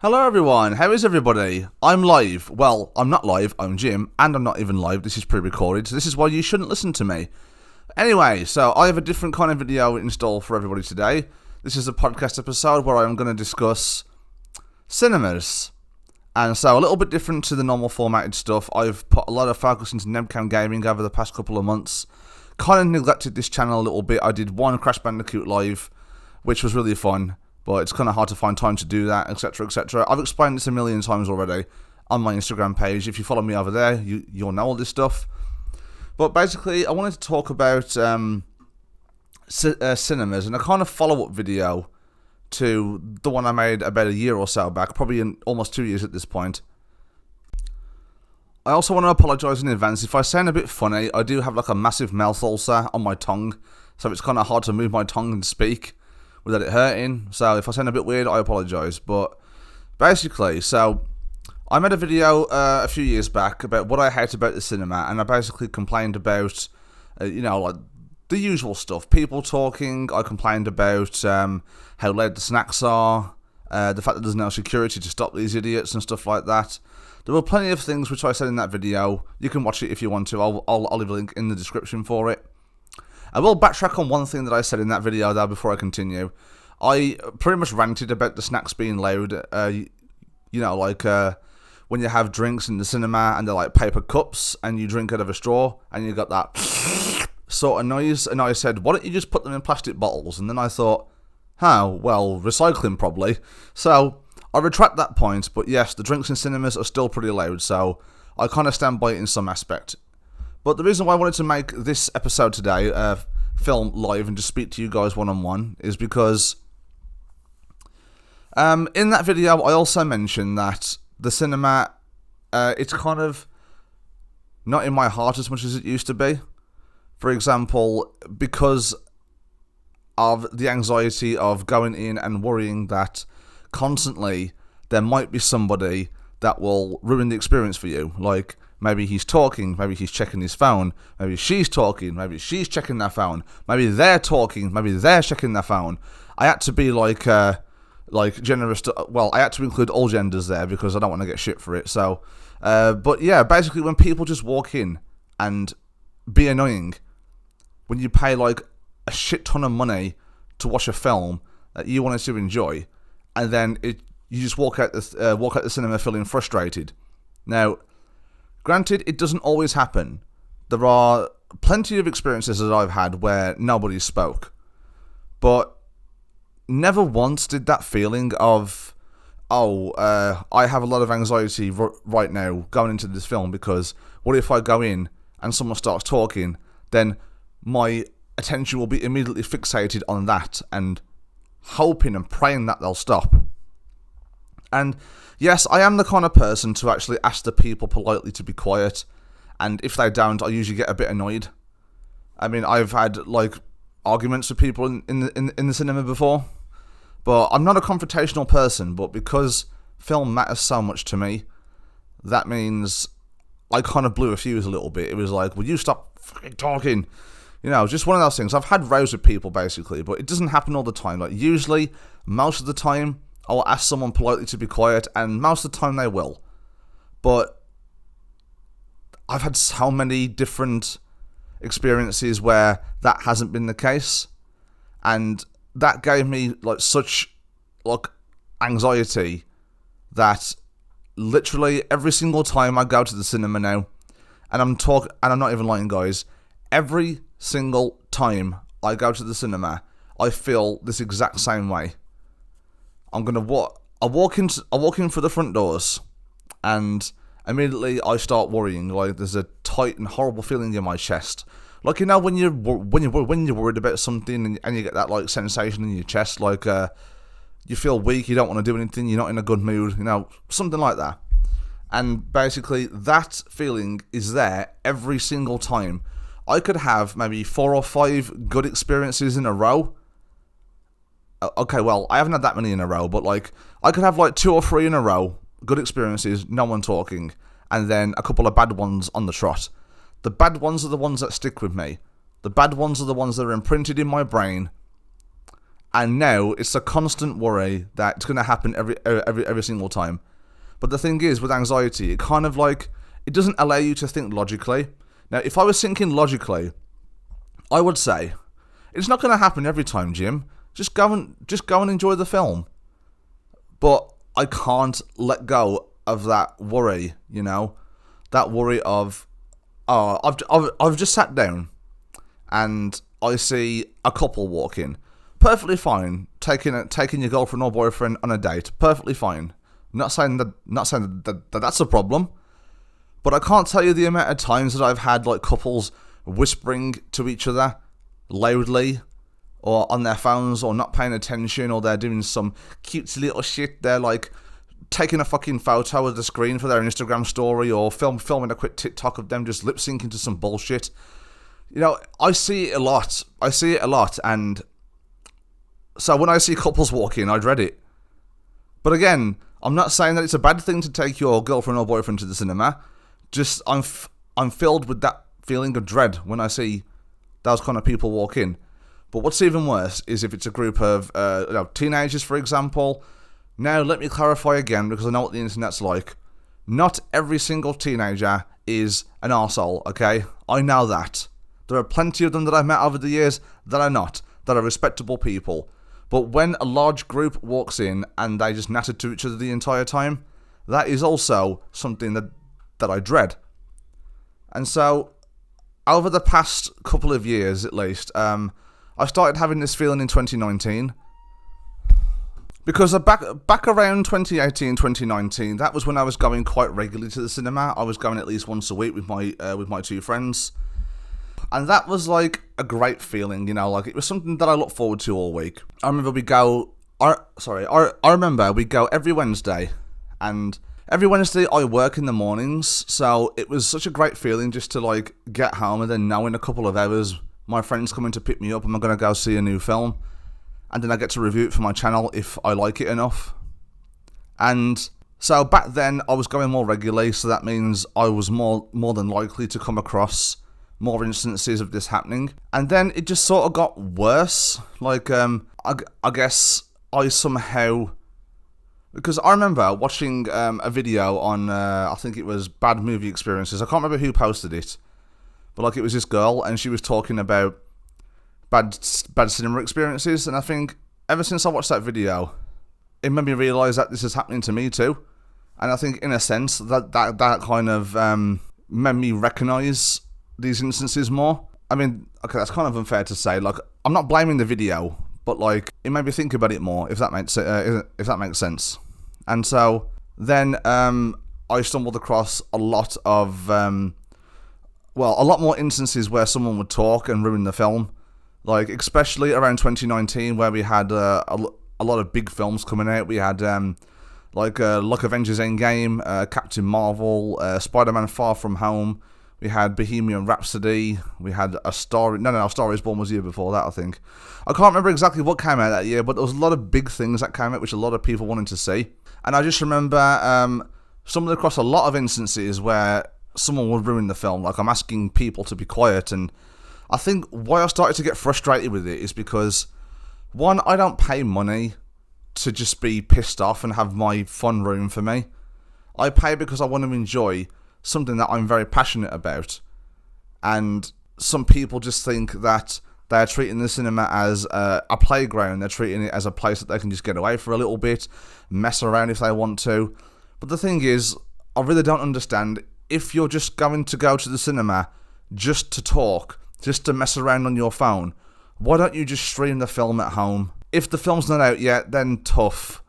Hello everyone, how is everybody? I'm live. Well, I'm not live, I'm Jim, and I'm not even live, this is pre-recorded, so this is why you shouldn't listen to me. Anyway, so I have a different kind of video installed for everybody today. This is a podcast episode where I'm going to discuss cinemas. And so a little bit different to the normal formatted stuff. I've put a lot of focus into Nebcam gaming over the past couple of months. Kind of neglected this channel a little bit. I did one Crash Bandicoot live, which was really fun. But it's kind of hard to find time to do that, etc, etc. I've explained this a million times already on my Instagram page. If you follow me over there, you'll know all this stuff. But basically, I wanted to talk about cinemas and a kind of follow-up video to the one I made about a year or so back, probably in almost 2 years at this point. I also want to apologise in advance. If I sound a bit funny, I do have like a massive mouth ulcer on my tongue, so it's kind of hard to move my tongue and speak without it hurting. So if I sound a bit weird, I apologise. But basically, so I made a video a few years back about what I hate about the cinema, and I basically complained about, like the usual stuff. People talking. I complained about how loud the snacks are, the fact that there's no security to stop these idiots and stuff like that. There were plenty of things which I said in that video. You can watch it if you want to. I'll leave a link in the description for it. I will backtrack on one thing that I said in that video though before I continue. I pretty much ranted about the snacks being loud. When you have drinks in the cinema and they're like paper cups and you drink out of a straw and you got that sort of noise. And I said, why don't you just put them in plastic bottles? And then I thought, recycling probably. So I retract that point. But yes, the drinks in cinemas are still pretty loud. So I kind of stand by it in some aspect. But the reason why I wanted to make this episode today, film live and just speak to you guys one-on-one, is because in that video I also mentioned that the cinema, it's kind of not in my heart as much as it used to be. For example, because of the anxiety of going in and worrying that constantly there might be somebody that will ruin the experience for you. Like, maybe he's talking, maybe he's checking his phone, maybe she's talking, maybe she's checking their phone, maybe they're talking, maybe they're checking their phone. I had to be generous to, I had to include all genders there because I don't want to get shit for it. So, but yeah, basically when people just walk in and be annoying, when you pay like a shit ton of money to watch a film that you wanted to enjoy, and then you just walk out the cinema feeling frustrated. Now, granted, it doesn't always happen. There are plenty of experiences that I've had where nobody spoke. But never once did that feeling of, I have a lot of anxiety right now going into this film because what if I go in and someone starts talking, then my attention will be immediately fixated on that and hoping and praying that they'll stop. And yes, I am the kind of person to actually ask the people politely to be quiet, and if they don't, I usually get a bit annoyed. I mean, I've had like arguments with people in the cinema before, but I'm not a confrontational person. But because film matters so much to me, that means I kind of blew a fuse a little bit. It was like, will you stop fucking talking? Just one of those things. I've had rows with people basically, but it doesn't happen all the time. Like usually, most of the time, I'll ask someone politely to be quiet, and most of the time they will. But I've had so many different experiences where that hasn't been the case, and that gave me such anxiety that literally every single time I go to the cinema now, and I'm not even lying, guys, every single time I go to the cinema, I feel this exact same way. I walk in for the front doors, and immediately I start worrying. Like there's a tight and horrible feeling in my chest. Like when you're worried about something and you get that sensation in your chest, you feel weak, you don't want to do anything, you're not in a good mood, something like that. And basically that feeling is there every single time. I could have maybe 4 or 5 good experiences in a row. Okay, well, I haven't had that many in a row, but I could have 2 or 3 in a row, good experiences, no one talking, and then a couple of bad ones on the trot. The bad ones are the ones that stick with me. The bad ones are the ones that are imprinted in my brain, And now it's a constant worry that it's going to happen every single time. But the thing is, with anxiety, it kind of like, it doesn't allow you to think logically. Now, if I was thinking logically, I would say, it's not going to happen every time, Jim. Just go and enjoy the film. But I can't let go of that worry, you know? That worry of, oh, I've just sat down and I see a couple walk in. Perfectly fine, taking your girlfriend or boyfriend on a date. Perfectly fine. Not saying that that's a problem, but I can't tell you the amount of times that I've had like couples whispering to each other loudly, or on their phones, or not paying attention, or they're doing some cutesy little shit. They're like taking a fucking photo of the screen for their Instagram story, or filming a quick TikTok of them just lip syncing to some bullshit. You know, I see it a lot, and so when I see couples walk in, I dread it. But again, I'm not saying that it's a bad thing to take your girlfriend or boyfriend to the cinema. Just, I'm filled with that feeling of dread when I see those kind of people walk in. But what's even worse is if it's a group of teenagers, for example. Now, let me clarify again, because I know what the internet's like. Not every single teenager is an arsehole, okay? I know that. There are plenty of them that I've met over the years that are not, that are respectable people. But when a large group walks in and they just natter to each other the entire time, that is also something that I dread. And so, over the past couple of years at least, I started having this feeling in 2019. Because back around 2018, 2019, that was when I was going quite regularly to the cinema. I was going at least once a week with my two friends. And that was like a great feeling, you know, like it was something that I looked forward to all week. I remember we go every Wednesday, and every Wednesday I work in the mornings, so it was such a great feeling just to like get home and then know in a couple of hours my friend's coming to pick me up and I'm going to go see a new film, and then I get to review it for my channel if I like it enough. And so back then I was going more regularly, so that means I was more than likely to come across more instances of this happening. And then it just sort of got worse. Like, I guess I somehow... Because I remember watching a video on, I think it was Bad Movie Experiences. I can't remember who posted it. But, like, it was this girl, and she was talking about bad cinema experiences. And I think, ever since I watched that video, it made me realise that this is happening to me too. And I think, in a sense, that kind of made me recognise these instances more. I mean, okay, that's kind of unfair to say. Like, I'm not blaming the video, but like, it made me think about it more, if that makes sense. And so then I stumbled across a lot more instances where someone would talk and ruin the film. Like, especially around 2019, where we had a lot of big films coming out. We had like Avengers Endgame, Captain Marvel, Spider-Man Far From Home. We had Bohemian Rhapsody. We had A Star Is Born was the year before that, I think. I can't remember exactly what came out that year, but there was a lot of big things that came out which a lot of people wanted to see. And I just remember stumbled across a lot of instances where someone would ruin the film. Like, I'm asking people to be quiet. And I think why I started to get frustrated with it is because, one, I don't pay money to just be pissed off and have my fun ruined for me. I pay because I want to enjoy something that I'm very passionate about. And some people just think that they're treating the cinema as a playground. They're treating it as a place that they can just get away for a little bit, mess around if they want to. But the thing is, I really don't understand, if you're just going to go to the cinema just to talk, just to mess around on your phone, why don't you just stream the film at home? If the film's not out yet, then tough.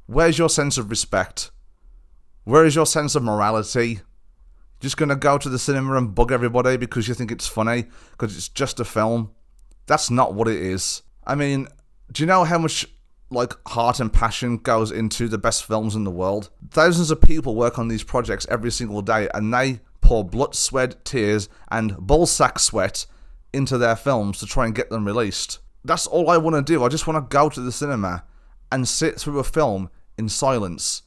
Where's your sense of respect? Where is your sense of morality? Just going to go to the cinema and bug everybody because you think it's funny, because it's just a film? That's not what it is. I mean, do you know how much like heart and passion goes into the best films in the world? Thousands of people work on these projects every single day, and they pour blood, sweat, tears, and ballsack sweat into their films to try and get them released. That's all I want to do. I just want to go to the cinema and sit through a film in silence.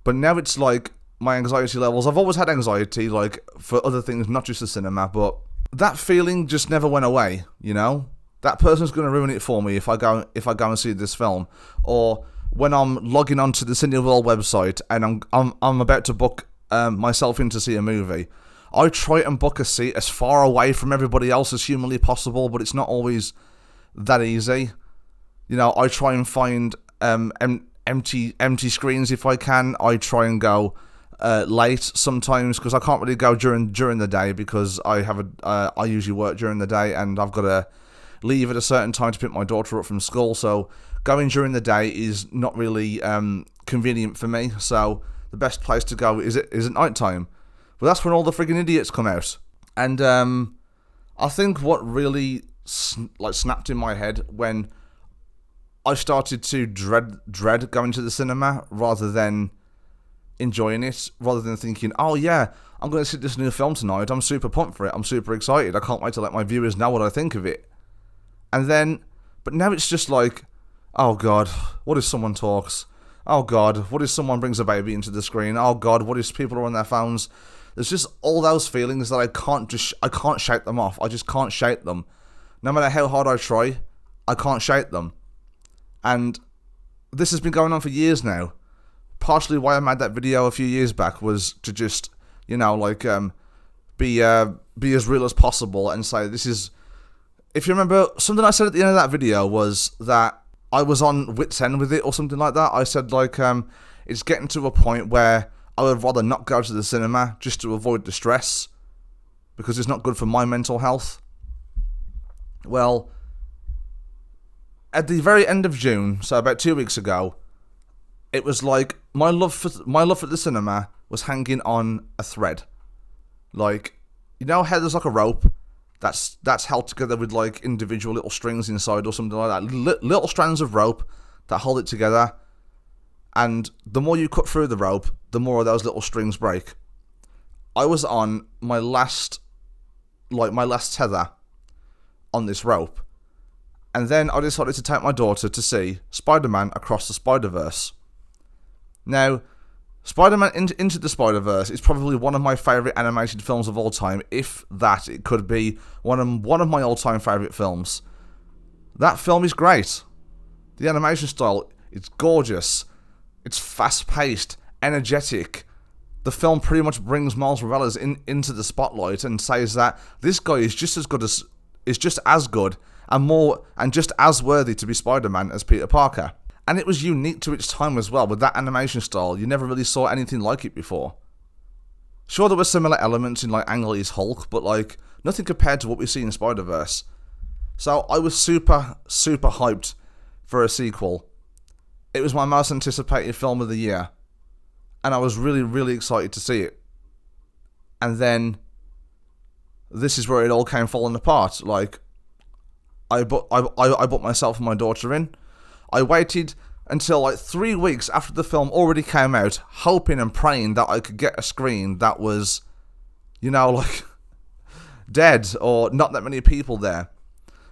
But now it's like my anxiety levels. I've always had anxiety, like, for other things, not just the cinema, but that feeling just never went away, you know? That person's going to ruin it for me if I go and see this film. Or when I'm logging onto the Cineworld website and I'm about to book myself in to see a movie, I try and book a seat as far away from everybody else as humanly possible, but it's not always that easy. You know, I try and find empty screens if I can. I try and go late sometimes because I can't really go during the day because I usually work during the day and I've got to leave at a certain time to pick my daughter up from school. So going during the day is not really convenient for me. So the best place to go is at night time. But that's when all the friggin' idiots come out. And I think what really snapped in my head when I started to dread going to the cinema rather than enjoying it, rather than thinking, oh yeah, I'm going to see this new film tonight, I'm super pumped for it, I'm super excited, I can't wait to let my viewers know what I think of it. But now it's just like, oh god, what if someone talks? Oh god, what if someone brings a baby into the screen? Oh god, what if people are on their phones? There's just all those feelings that I can't shake them off. I just can't shake them. No matter how hard I try, I can't shake them. And this has been going on for years now. Partially why I made that video a few years back was to just, be as real as possible and say this is. If you remember, something I said at the end of that video was that I was on wit's end with it or something like that. I said it's getting to a point where I would rather not go to the cinema just to avoid the stress because it's not good for my mental health. Well, at the very end of June, so about 2 weeks ago, it was like my love for the cinema was hanging on a thread. Like, you know how there's like a rope that's held together with like individual little strings inside or something like that, little strands of rope that hold it together, and the more you cut through the rope, the more of those little strings break. I was on my last tether on this rope, and then I decided to take my daughter to see Spider-Man Across the Spider-Verse. Now, Spider-Man Into the Spider-Verse is probably one of my favourite animated films of all time. If that, it could be one of my all-time favourite films. That film is great. The animation style, it's gorgeous. It's fast-paced, energetic. The film pretty much brings Miles Morales into the spotlight and says that this guy is just as good and more and just as worthy to be Spider-Man as Peter Parker. And it was unique to its time as well. With that animation style, you never really saw anything like it before. Sure, there were similar elements in like Ang Lee's Hulk, but like nothing compared to what we see in Spider-Verse. So I was super, super hyped for a sequel. It was my most anticipated film of the year, and I was really, really excited to see it. And then this is where it all came falling apart. Like, I bought myself and my daughter in. I waited until like 3 weeks after the film already came out, hoping and praying that I could get a screen that was, dead or not that many people there.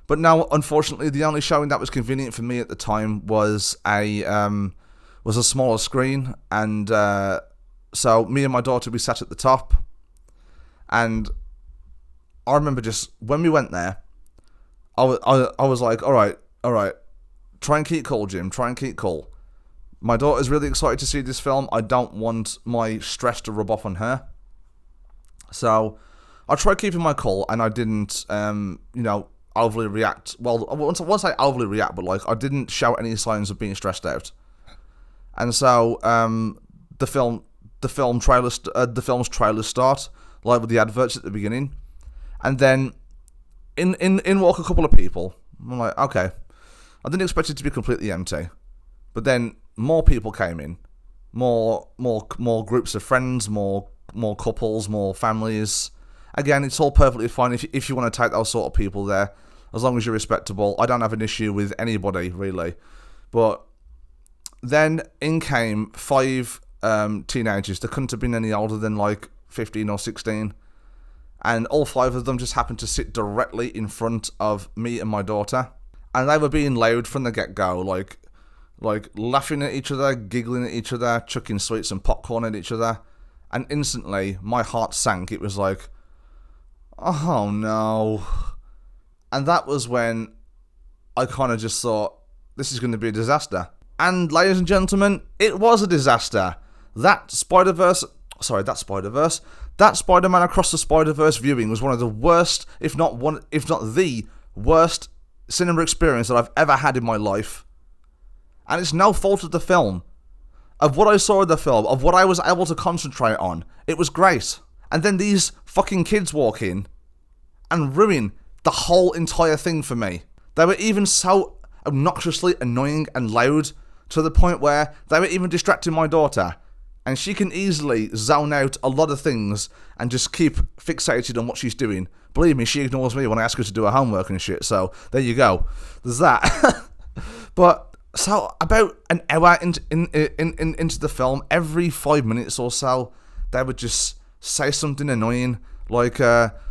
But now, unfortunately, the only showing that was convenient for me at the time was a smaller screen, and so me and my daughter, we sat at the top, and I remember just when we went there, I was like, all right, try and keep cool, Jim, try and keep cool. My daughter's really excited to see this film. I don't want my stress to rub off on her, so I tried keeping my cool, and I didn't, overly react. Well, I won't say overly react, but like I didn't show any signs of being stressed out. And so the film's trailers start, like with the adverts at the beginning, and then in walk a couple of people. I'm like, okay, I didn't expect it to be completely empty, but then more people came in, more groups of friends, more couples, more families. Again, it's all perfectly fine if you want to take those sort of people there, as long as you're respectable. I don't have an issue with anybody, really. But then in came 5 teenagers. They couldn't have been any older than like 15 or 16. And all 5 of them just happened to sit directly in front of me and my daughter. And they were being loud from the get-go, like laughing at each other, giggling at each other, chucking sweets and popcorn at each other. And instantly, my heart sank. It was like, oh no. And that was when I kind of just thought, this is going to be a disaster. And ladies and gentlemen, it was a disaster. That Spider-Man Across the Spider-Verse viewing was one of the worst, if not the worst cinema experience that I've ever had in my life. And it's no fault of the film. Of what I saw in the film, of what I was able to concentrate on, it was great. And then these fucking kids walk in and ruin the whole entire thing for me. They were even so obnoxiously annoying and loud to the point where they were even distracting my daughter. And she can easily zone out a lot of things and just keep fixated on what she's doing. Believe me, she ignores me when I ask her to do her homework and shit. So there you go. There's that. But so about an hour into the film, every 5 minutes or so, they would just say something annoying, like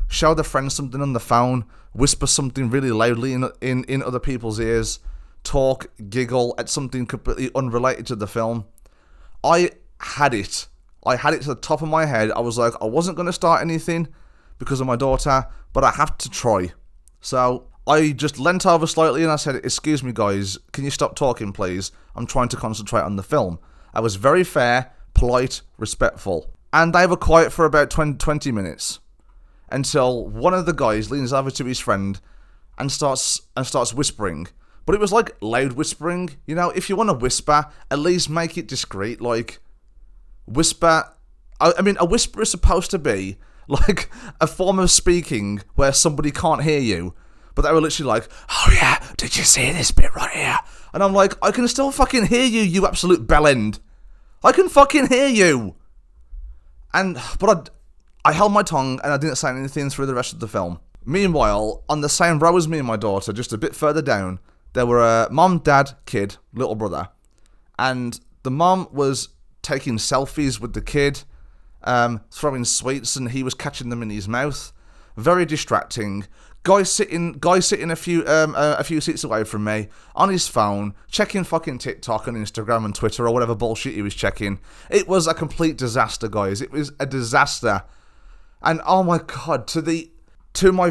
show their friends something on the phone, whisper something really loudly in other people's ears, talk, giggle at something completely unrelated to the film. I had it to the top of my head. I was like, I wasn't going to start anything because of my daughter, but I have to try. So I just leant over slightly and I said, excuse me guys, can you stop talking please? I'm trying to concentrate on the film. I was very fair, polite, respectful. And they were quiet for about 20 minutes until one of the guys leans over to his friend and starts whispering. But it was like loud whispering. You know, if you want to whisper, at least make it discreet. Like, whisper. I mean, a whisper is supposed to be like a form of speaking where somebody can't hear you. But they were literally like, oh yeah, did you see this bit right here? And I'm like, I can still fucking hear you, you absolute bellend. I can fucking hear you. But I held my tongue and I didn't say anything through the rest of the film. Meanwhile, on the same row as me and my daughter, just a bit further down, there were a mom, dad, kid, little brother. And the mom was taking selfies with the kid, throwing sweets, and he was catching them in his mouth. Very distracting. Guy sitting a few seats away from me on his phone, checking fucking TikTok and Instagram and Twitter or whatever bullshit he was checking. It was a complete disaster, guys. It was a disaster. And oh my god, to my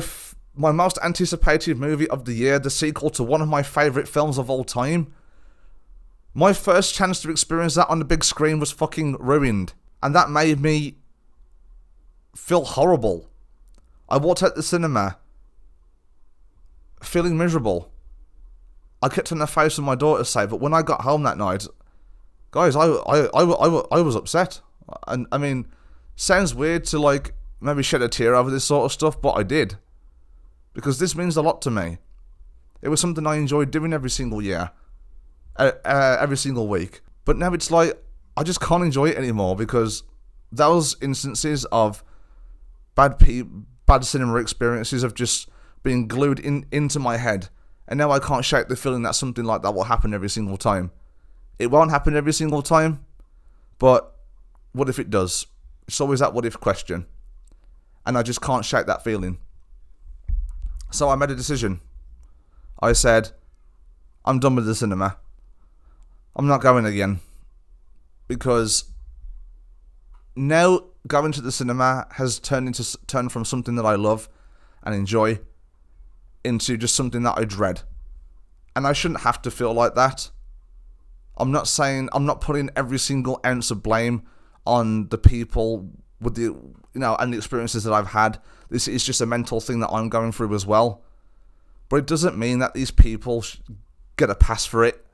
most anticipated movie of the year, the sequel to one of my favourite films of all time, my first chance to experience that on the big screen was fucking ruined. And that made me feel horrible. I walked out the cinema feeling miserable. I kept on the face of my daughter say, but when I got home that night, guys, I was upset. And I mean, sounds weird to like maybe shed a tear over this sort of stuff, but I did. Because this means a lot to me. It was something I enjoyed doing every single year. Every single week. But now it's like, I just can't enjoy it anymore because those instances of bad cinema experiences have just been glued into my head. And now I can't shake the feeling that something like that will happen every single time. It won't happen every single time, but what if it does? It's always that what if question. And I just can't shake that feeling. So I made a decision. I said, I'm done with the cinema. I'm not going again. Because now going to the cinema has turned from something that I love and enjoy into just something that I dread. And I shouldn't have to feel like that. I'm not putting every single ounce of blame on the people with the, and the experiences that I've had. This is just a mental thing that I'm going through as well. But it doesn't mean that these people get a pass for it.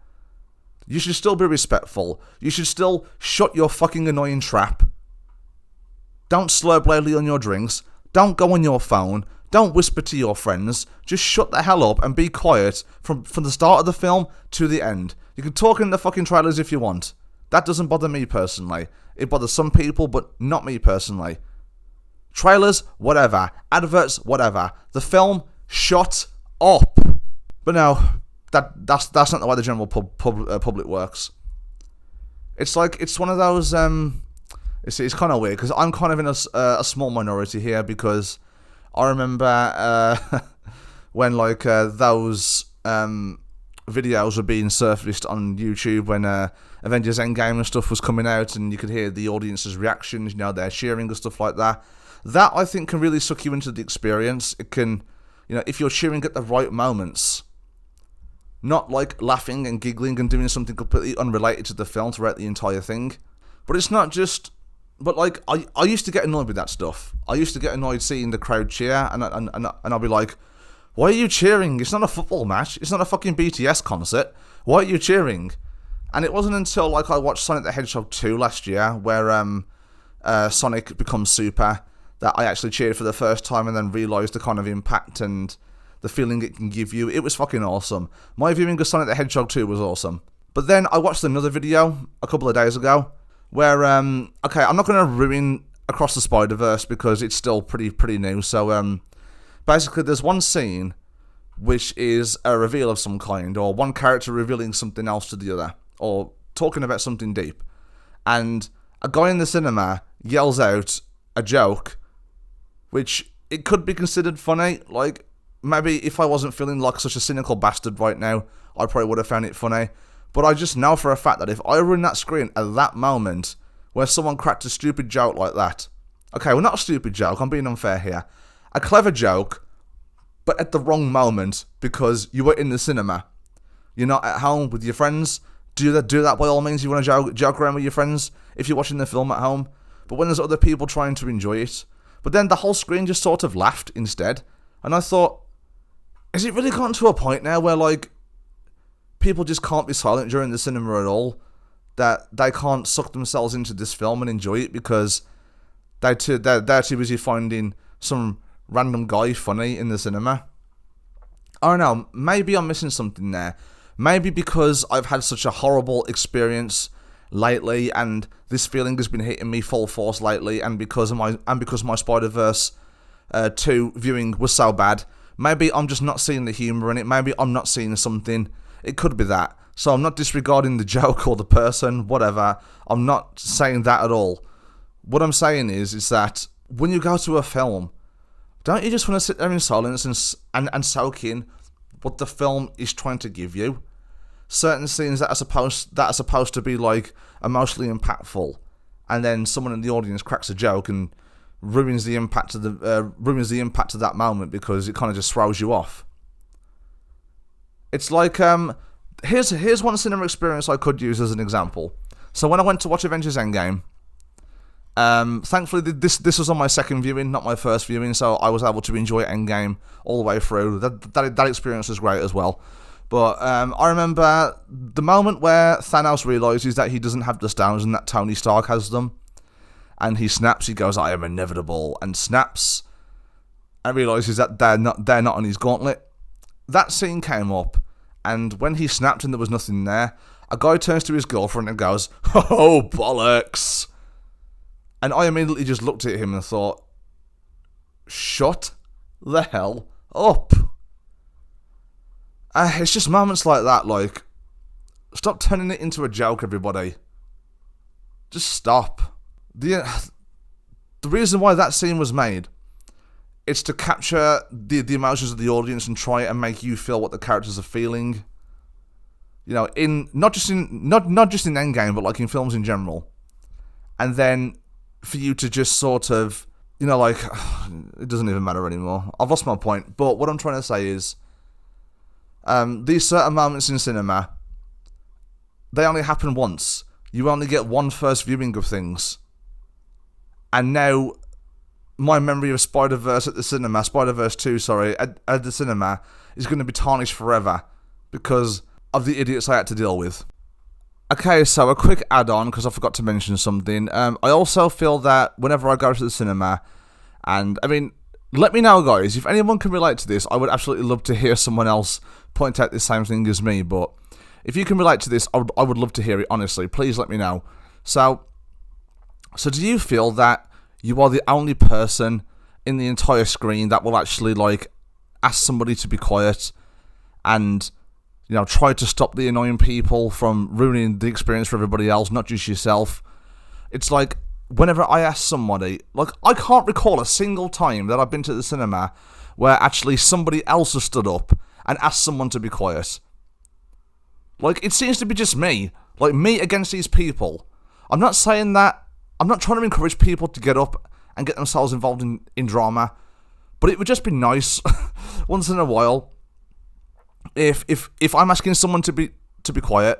You should still be respectful. You should still shut your fucking annoying trap. Don't slurp loudly on your drinks. Don't go on your phone. Don't whisper to your friends. Just shut the hell up and be quiet from the start of the film to the end. You can talk in the fucking trailers if you want. That doesn't bother me personally. It bothers some people, but not me personally. Trailers, whatever. Adverts, whatever. The film, shut up. But no, that's not the way the general public works. It's like, it's one of those, it's kind of weird, because I'm kind of in a small minority here, because I remember when like those videos were being surfaced on YouTube when Avengers Endgame and stuff was coming out, and you could hear the audience's reactions, they're cheering and stuff like that. That, I think, can really suck you into the experience. It can, if you're cheering at the right moments, not like laughing and giggling and doing something completely unrelated to the film throughout the entire thing. But it's not just... But like, I used to get annoyed with that stuff. I used to get annoyed seeing the crowd cheer, and I'll be like, why are you cheering? It's not a football match. It's not a fucking BTS concert. Why are you cheering? And it wasn't until like I watched Sonic the Hedgehog 2 last year, where Sonic becomes super, that I actually cheered for the first time and then realised the kind of impact and the feeling it can give you. It was fucking awesome. My viewing of Sonic the Hedgehog 2 was awesome. But then I watched another video a couple of days ago where, okay, I'm not going to ruin Across the Spider-Verse because it's still pretty new. So basically there's one scene which is a reveal of some kind, or one character revealing something else to the other, or talking about something deep. And a guy in the cinema yells out a joke, which it could be considered funny. Like, maybe if I wasn't feeling like such a cynical bastard right now, I probably would have found it funny. But I just know for a fact that if I were in that screen at that moment where someone cracked a stupid joke like that, okay, well, not a stupid joke, I'm being unfair here, a clever joke, but at the wrong moment because you were in the cinema. You're not at home with your friends. Do that by all means. You want to joke around with your friends if you're watching the film at home. But when there's other people trying to enjoy it. But then the whole screen just sort of laughed instead. And I thought, is it really gotten to a point now where, like, people just can't be silent during the cinema at all? That they can't suck themselves into this film and enjoy it because they're too busy finding some random guy funny in the cinema? I don't know, maybe I'm missing something there. Maybe because I've had such a horrible experience lately, and this feeling has been hitting me full force lately, and because my Spider-Verse 2 viewing was so bad, maybe I'm just not seeing the humour in it. Maybe I'm not seeing something. It could be that. So I'm not disregarding the joke or the person, whatever. I'm not saying that at all. What I'm saying is that when you go to a film, don't you just want to sit there in silence and soak in what the film is trying to give you? Certain scenes that are supposed to be like emotionally impactful, and then someone in the audience cracks a joke and ruins the impact of that moment because it kind of just throws you off. It's like here's one cinema experience I could use as an example. So when I went to watch Avengers Endgame, thankfully this was on my second viewing, not my first viewing, so I was able to enjoy Endgame all the way through. That experience was great as well. But I remember the moment where Thanos realises that he doesn't have the stones and that Tony Stark has them, and he snaps. He goes, "I am inevitable," and snaps, and realises that they're not on his gauntlet. That scene came up, and when he snapped and there was nothing there, a guy turns to his girlfriend and goes, "Oh, bollocks!" And I immediately just looked at him and thought, shut the hell up. It's just moments like that, like, stop turning it into a joke, everybody. Just stop. The reason why that scene was made, it's to capture the emotions of the audience and try and make you feel what the characters are feeling. You know, not just in Endgame, but like in films in general. And then for you to just sort of, you know, like, it doesn't even matter anymore. I've lost my point. But what I'm trying to say is, these certain moments in cinema, they only happen once. You only get one first viewing of things. And now, my memory of Spider-Verse 2, at the cinema, is going to be tarnished forever because of the idiots I had to deal with. Okay, so a quick add-on, because I forgot to mention something. I also feel that whenever I go to the cinema, and, I mean, let me know, guys, if anyone can relate to this, I would absolutely love to hear someone else point out the same thing as me, but if you can relate to this, I would love to hear it, honestly. Please let me know. So do you feel that you are the only person in the entire screen that will actually, like, ask somebody to be quiet and, you know, try to stop the annoying people from ruining the experience for everybody else, not just yourself? It's like, whenever I ask somebody, like, I can't recall a single time that I've been to the cinema where actually somebody else has stood up and asked someone to be quiet. Like, it seems to be just me. Like, me against these people. I'm not saying that. I'm not trying to encourage people to get up and get themselves involved in drama. But it would just be nice, once in a while, if I'm asking someone to be quiet,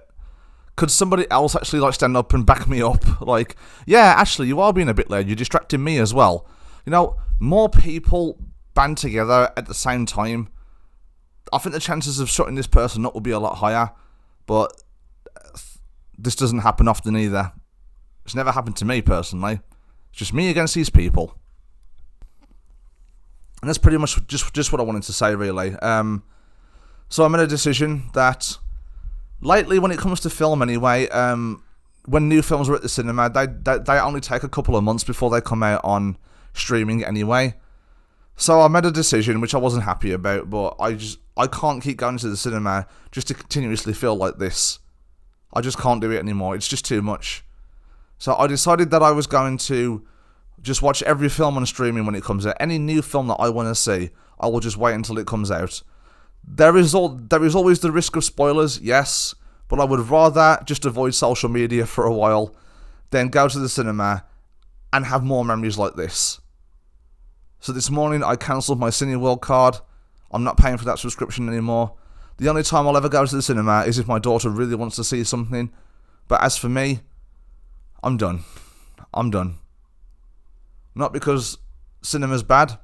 could somebody else actually like stand up and back me up? Like, yeah, actually, you are being a bit loud. You're distracting me as well. You know, more people band together at the same time, I think the chances of shutting this person up will be a lot higher. But this doesn't happen often either. It's never happened to me personally. It's just me against these people. And that's pretty much just what I wanted to say, really. So I made a decision that lately, when it comes to film anyway, when new films are at the cinema, they only take a couple of months before they come out on streaming anyway. So I made a decision which I wasn't happy about, but I can't keep going to the cinema just to continuously feel like this. I just can't do it anymore. It's just too much. So I decided that I was going to just watch every film on streaming when it comes out. Any new film that I want to see, I will just wait until it comes out. There is always the risk of spoilers, yes, but I would rather just avoid social media for a while than go to the cinema and have more memories like this. So this morning I cancelled my Cineworld card. I'm not paying for that subscription anymore. The only time I'll ever go to the cinema is if my daughter really wants to see something. But as for me, I'm done. I'm done. Not because cinema's bad,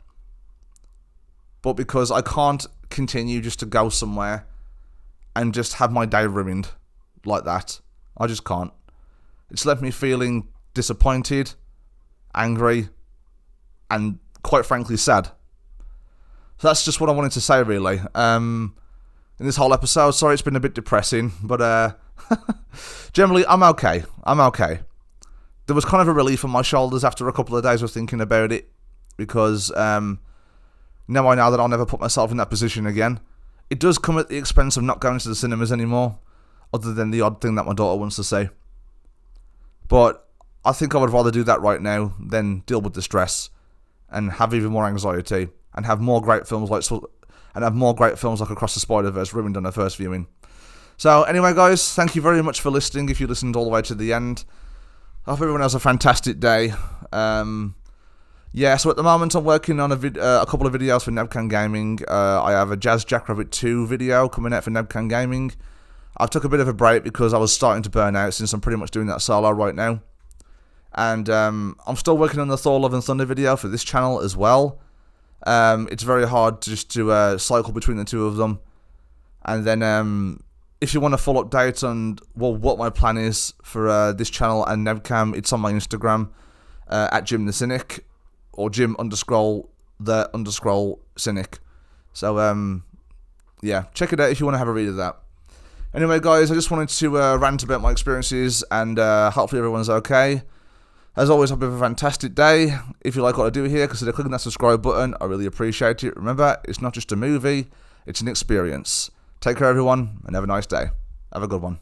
but because I can't continue just to go somewhere and just have my day ruined like that. I just can't. It's left me feeling disappointed, angry, and quite frankly sad. So that's just what I wanted to say, really. In this whole episode, sorry it's been a bit depressing, but generally I'm okay. I'm okay. There was kind of a relief on my shoulders after a couple of days of thinking about it, because now I know that I'll never put myself in that position again. It does come at the expense of not going to the cinemas anymore, other than the odd thing that my daughter wants to see. But I think I would rather do that right now than deal with the stress and have even more anxiety and have more great films like Across the Spider-Verse ruined on a first viewing. So anyway, guys, thank you very much for listening. If you listened all the way to the end, I hope everyone has a fantastic day. So at the moment I'm working on a couple of videos for Nebcam Gaming. I have a Jazz Jackrabbit 2 video coming out for Nebcam Gaming. I've took a bit of a break because I was starting to burn out, since I'm pretty much doing that solo right now. And I'm still working on the Thor Love and Thunder video for this channel as well. It's very hard just to cycle between the two of them. And then if you want a full update on what my plan is for this channel and Nebcam, it's on my Instagram at Jim the Cynic, or Jim_the_Cynic. So yeah, check it out if you want to have a read of that. Anyway, guys, I just wanted to rant about my experiences, and hopefully everyone's okay. As always, hope you have a fantastic day. If you like what I do here, consider clicking that subscribe button. I really appreciate it. Remember, it's not just a movie, it's an experience. Take care, everyone, and have a nice day. Have a good one.